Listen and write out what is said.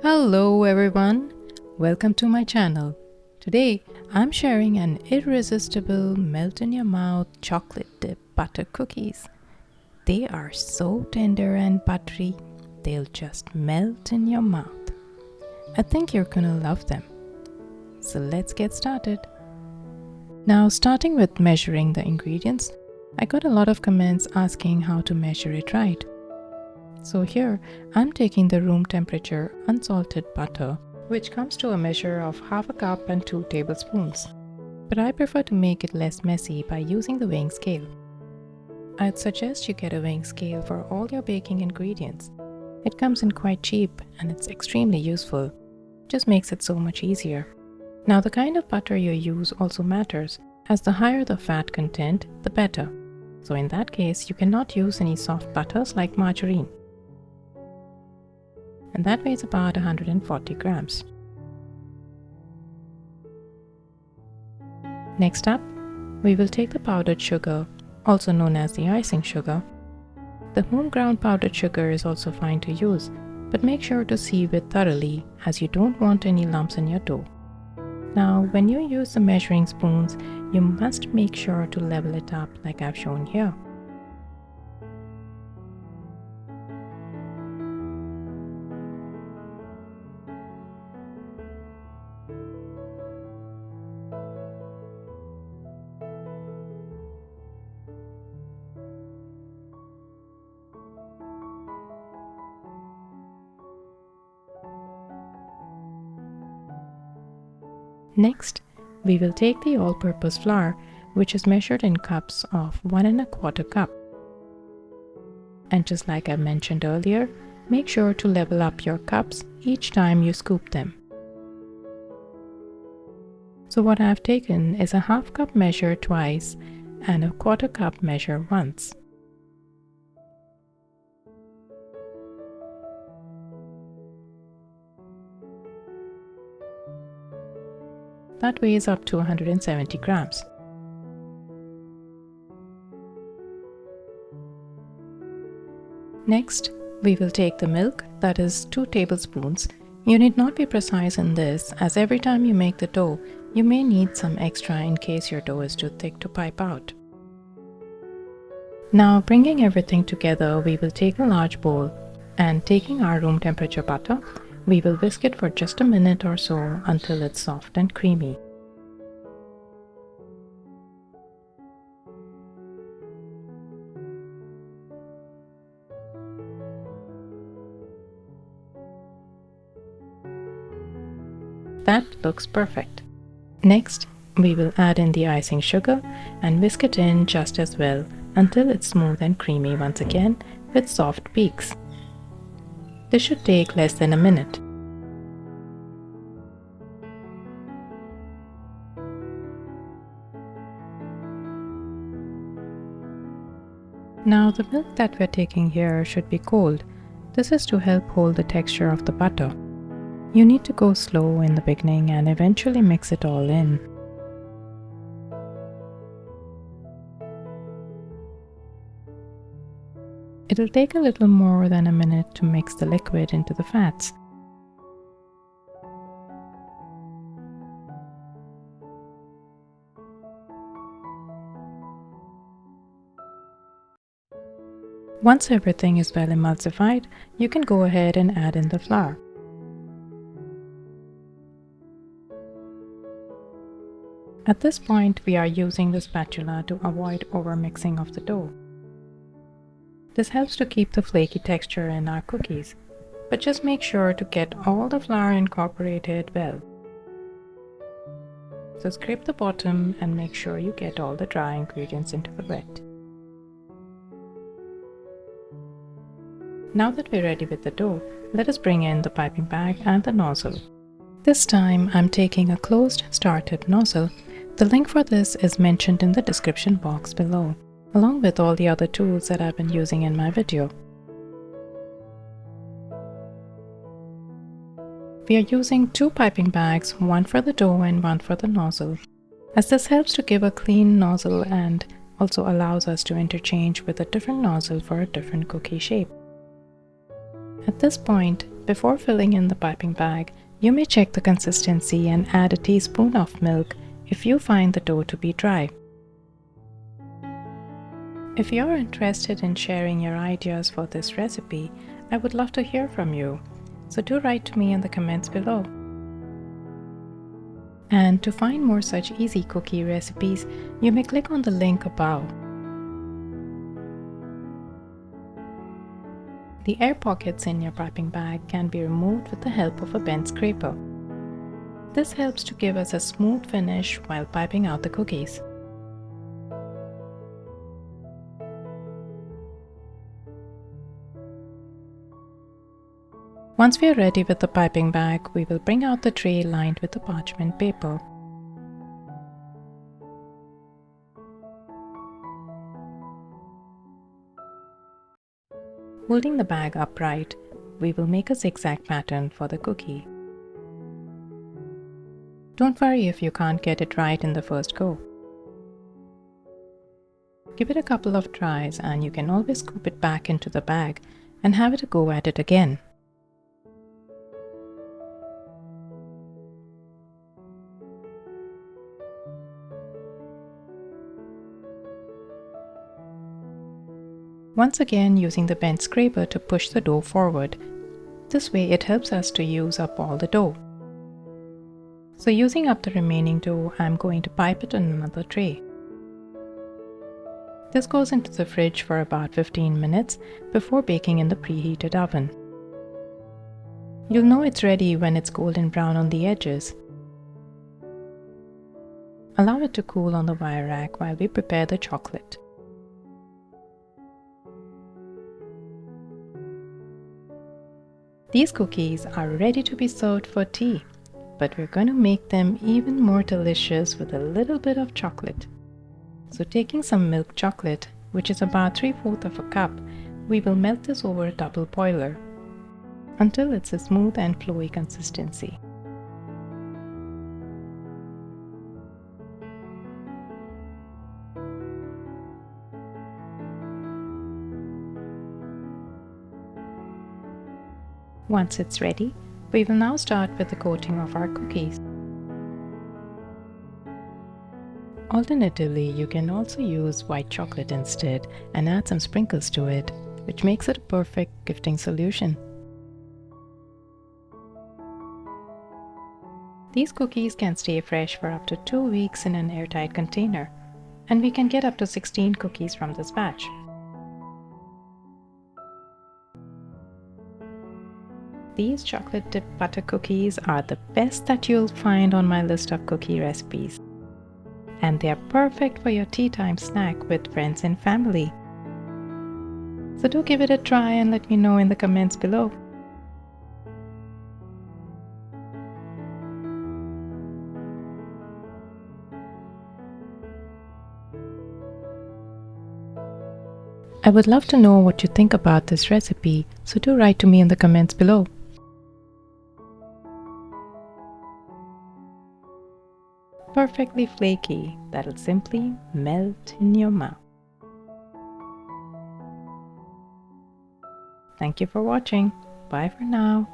Hello everyone, welcome to my channel. Today I'm sharing an irresistible melt in your mouth chocolate dip butter cookies. They are so tender and buttery, they'll just melt in your mouth. I think you're gonna love them. So let's get started. Now starting with measuring the ingredients, I got a lot of comments asking how to measure it right. So here, I'm taking the room temperature unsalted butter, which comes to a measure of half a cup and 2 tablespoons. But I prefer to make it less messy by using the weighing scale. I'd suggest you get a weighing scale for all your baking ingredients. It comes in quite cheap and it's extremely useful. It just makes it so much easier. Now the kind of butter you use also matters, as the higher the fat content, the better. So in that case, you cannot use any soft butters like margarine. And that weighs about 140 grams. Next up, we will take the powdered sugar, also known as the icing sugar. The home ground powdered sugar is also fine to use, but make sure to sieve it thoroughly as you don't want any lumps in your dough. Now, when you use the measuring spoons, you must make sure to level it up like I've shown here. Next, we will take the all-purpose flour, which is measured in cups of 1 1/4 cup. And just like I mentioned earlier, make sure to level up your cups each time you scoop them. So what I've taken is a half cup measure twice and a 1/4 cup measure once. That weighs up to 170 grams. Next, we will take the milk, that is 2 tablespoons. You need not be precise in this, as every time you make the dough, you may need some extra in case your dough is too thick to pipe out. Now, bringing everything together, we will take a large bowl and taking our room temperature butter, we will whisk it for just a minute or so until it's soft and creamy. That looks perfect. Next, we will add in the icing sugar and whisk it in just as well until it's smooth and creamy once again with soft peaks. This should take less than a minute. Now the milk that we're taking here should be cold. This is to help hold the texture of the butter. You need to go slow in the beginning and eventually mix it all in. It'll take a little more than a minute to mix the liquid into the fats. Once everything is well emulsified, you can go ahead and add in the flour. At this point, we are using the spatula to avoid overmixing of the dough. This helps to keep the flaky texture in our cookies, but just make sure to get all the flour incorporated well. So scrape the bottom and make sure you get all the dry ingredients into the wet. Now that we're ready with the dough, let us bring in the piping bag and the nozzle. This time I'm taking a closed star-tip nozzle. The link for this is mentioned in the description box below, along with all the other tools that I've been using in my video. We are using 2 piping bags, one for the dough and one for the nozzle, as this helps to give a clean nozzle and also allows us to interchange with a different nozzle for a different cookie shape. At this point, before filling in the piping bag, you may check the consistency and add a teaspoon of milk if you find the dough to be dry. If you're interested in sharing your ideas for this recipe, I would love to hear from you, so do write to me in the comments below. And to find more such easy cookie recipes, you may click on the link above. The air pockets in your piping bag can be removed with the help of a bent scraper. This helps to give us a smooth finish while piping out the cookies. Once we are ready with the piping bag, we will bring out the tray lined with the parchment paper. Holding the bag upright, we will make a zigzag pattern for the cookie. Don't worry if you can't get it right in the first go. Give it a couple of tries and you can always scoop it back into the bag and have it a go at it again. Once again, using the bent scraper to push the dough forward. This way it helps us to use up all the dough. So using up the remaining dough, I'm going to pipe it in another tray. This goes into the fridge for about 15 minutes before baking in the preheated oven. You'll know it's ready when it's golden brown on the edges. Allow it to cool on the wire rack while we prepare the chocolate. These cookies are ready to be served for tea, but we're going to make them even more delicious with a little bit of chocolate. So taking some milk chocolate, which is about 3/4 of a cup, we will melt this over a double boiler until it's a smooth and flowy consistency. Once it's ready, we will now start with the coating of our cookies. Alternatively, you can also use white chocolate instead and add some sprinkles to it, which makes it a perfect gifting solution. These cookies can stay fresh for up to 2 weeks in an airtight container, and we can get up to 16 cookies from this batch. These chocolate dipped butter cookies are the best that you'll find on my list of cookie recipes. And they are perfect for your tea time snack with friends and family. So do give it a try and let me know in the comments below. I would love to know what you think about this recipe, so do write to me in the comments below. Perfectly flaky, that'll simply melt in your mouth. Thank you for watching. Bye for now.